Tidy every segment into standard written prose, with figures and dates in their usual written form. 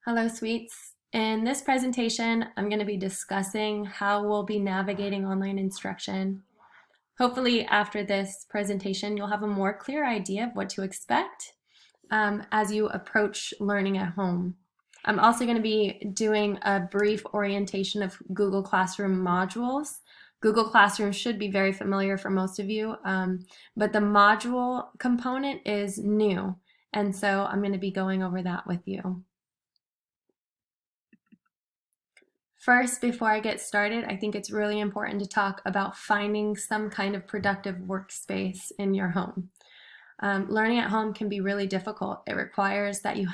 Hello, sweets. In this presentation, I'm going to be discussing how we'll be navigating online instruction. Hopefully, after this presentation, you'll have a more clear idea of what to expect as you approach learning at home. I'm also going to be doing a brief orientation of Google Classroom modules. Google Classroom should be very familiar for most of you, but the module component is new, and so I'm going to be going over that with you. First, before I get started, I think it's really important to talk about finding some kind of productive workspace in your home. Learning at home can be really difficult. It requires that you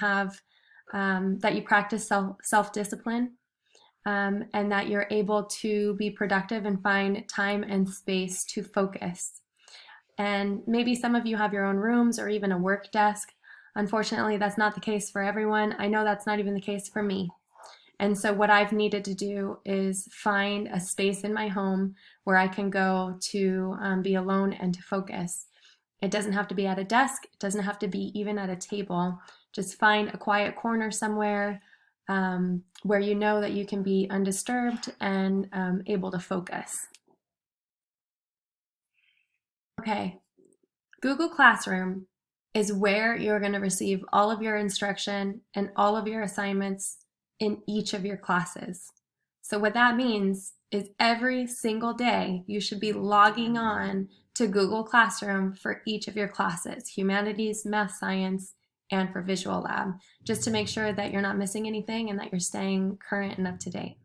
practice self-discipline and that you're able to be productive and find time and space to focus. And maybe some of you have your own rooms or even a work desk. Unfortunately, that's not the case for everyone. I know that's not even the case for me. And so what I've needed to do is find a space in my home where I can go to be alone and to focus. It doesn't have to be at a desk. It doesn't have to be even at a table. Just find a quiet corner somewhere where you know that you can be undisturbed and able to focus. Okay, Google Classroom is where you're going to receive all of your instruction and all of your assignments in each of your classes. So what that means is every single day you should be logging on to Google Classroom for each of your classes, humanities, math, science, and for visual lab, just to make sure that you're not missing anything and that you're staying current and up to date.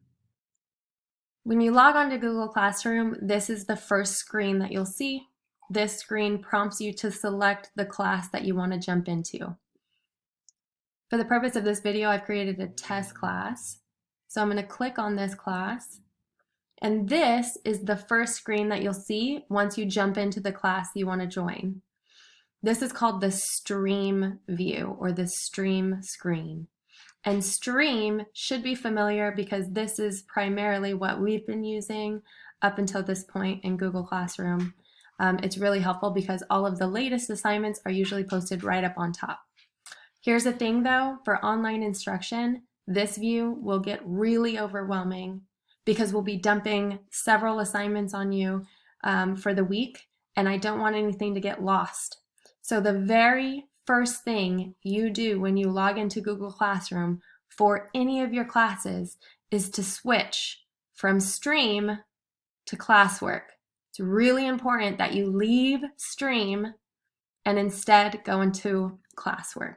When you log on to Google Classroom, this is the first screen that you'll see. This screen prompts you to select the class that you want to jump into. For the purpose of this video, I've created a test class. So I'm going to click on this class. And this is the first screen that you'll see once you jump into the class you want to join. This is called the stream view or the stream screen. And stream should be familiar because this is primarily what we've been using up until this point in Google Classroom. It's really helpful because all of the latest assignments are usually posted right up on top. Here's the thing though, for online instruction, this view will get really overwhelming because we'll be dumping several assignments on you for the week, and I don't want anything to get lost. So the very first thing you do when you log into Google Classroom for any of your classes is to switch from stream to classwork. It's really important that you leave stream and instead go into classwork.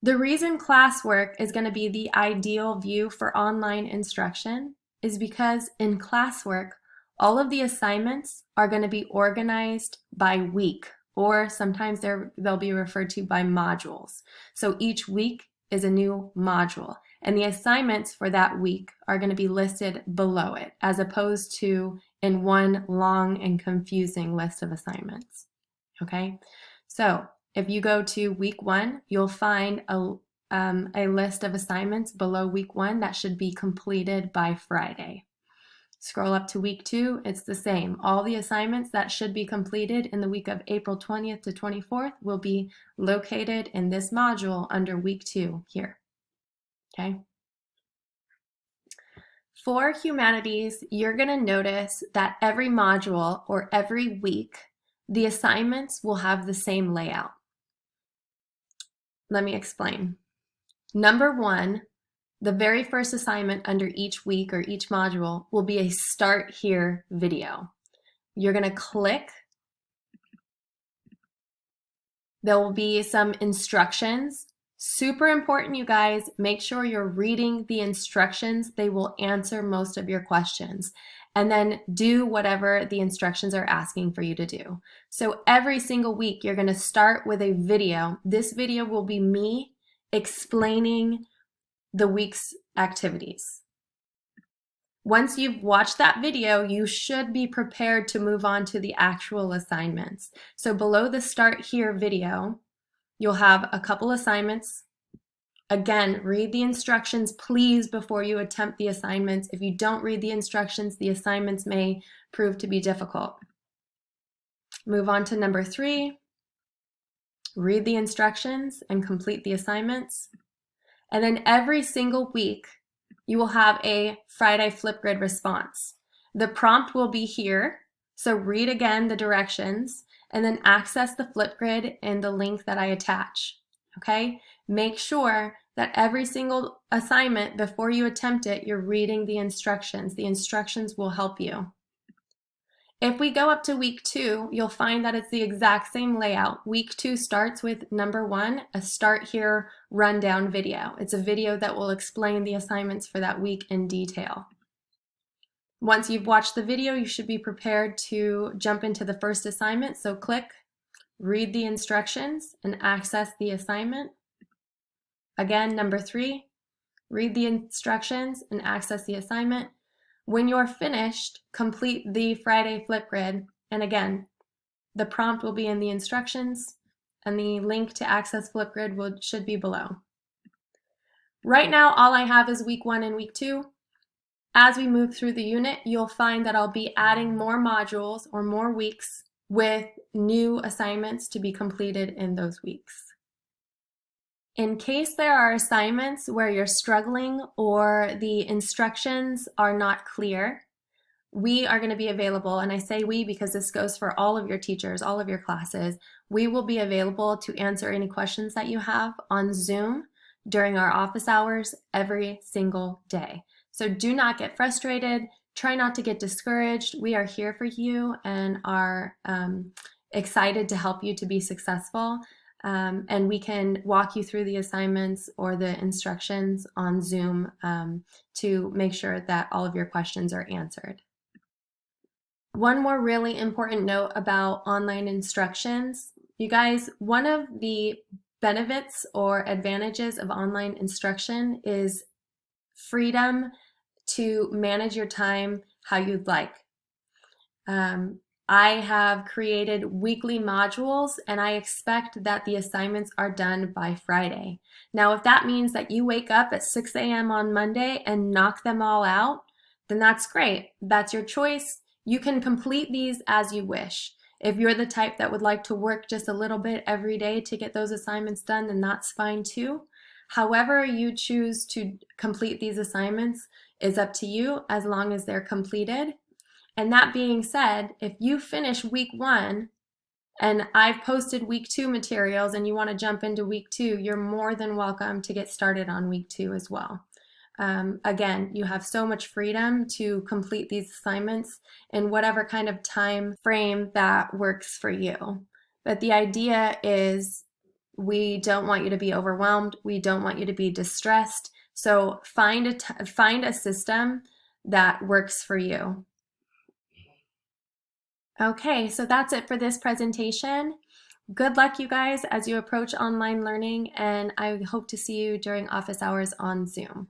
The reason classwork is going to be the ideal view for online instruction is because in classwork, all of the assignments are going to be organized by week, or sometimes they'll be referred to by modules. So each week is a new module, and the assignments for that week are going to be listed below it, as opposed to in one long and confusing list of assignments. Okay, so if you go to week 1, you'll find a list of assignments below week 1 that should be completed by Friday. Scroll up to week 2, it's the same. All the assignments that should be completed in the week of April 20th to 24th will be located in this module under week 2 here. Okay. For humanities, you're going to notice that every module or every week, the assignments will have the same layout. Let me explain. Number 1, the very first assignment under each week or each module will be a Start Here video. You're going to click. There will be some instructions. Super important, you guys. Make sure you're reading the instructions. They will answer most of your questions. And then do whatever the instructions are asking for you to do. So every single week, you're going to start with a video. This video will be me explaining the week's activities. Once you've watched that video, you should be prepared to move on to the actual assignments. So below the Start Here video, you'll have a couple assignments. Again, read the instructions, please, before you attempt the assignments. If you don't read the instructions, the assignments may prove to be difficult. Move on to number 3. read the instructions and complete the assignments. And then every single week, you will have a Friday Flipgrid response. The prompt will be here, so read again the directions and then access the Flipgrid in the link that I attach, okay? Make sure that every single assignment, before you attempt it, you're reading the instructions. The instructions will help you. If we go up to week 2, you'll find that it's the exact same layout. Week 2 starts with number 1, a start here rundown video. It's a video that will explain the assignments for that week in detail. Once you've watched the video, you should be prepared to jump into the first assignment. So click, read the instructions, and access the assignment. Again, number 3, read the instructions and access the assignment. When you're finished, complete the Friday Flipgrid. And again, the prompt will be in the instructions and the link to access Flipgrid should be below. Right now, all I have is week 1 and week 2. As we move through the unit, you'll find that I'll be adding more modules or more weeks with new assignments to be completed in those weeks. In case there are assignments where you're struggling or the instructions are not clear, we are going to be available, and I say we because this goes for all of your teachers, all of your classes. We will be available to answer any questions that you have on Zoom during our office hours every single day. So do not get frustrated. Try not to get discouraged. We are here for you and are excited to help you to be successful. And we can walk you through the assignments or the instructions on Zoom to make sure that all of your questions are answered. One more really important note about online instructions. You guys, one of the benefits or advantages of online instruction is freedom to manage your time how you'd like. I have created weekly modules and I expect that the assignments are done by Friday. Now, if that means that you wake up at 6 a.m. on Monday and knock them all out, then that's great. That's your choice. You can complete these as you wish. If you're the type that would like to work just a little bit every day to get those assignments done, then that's fine too. However you choose to complete these assignments is up to you as long as they're completed. And that being said, if you finish week 1 and I've posted week 2 materials and you want to jump into week 2, you're more than welcome to get started on week 2 as well. Again, you have so much freedom to complete these assignments in whatever kind of time frame that works for you. But the idea is we don't want you to be overwhelmed. We don't want you to be distressed. So find a system that works for you. Okay, so that's it for this presentation. Good luck, you guys, as you approach online learning, and I hope to see you during office hours on Zoom.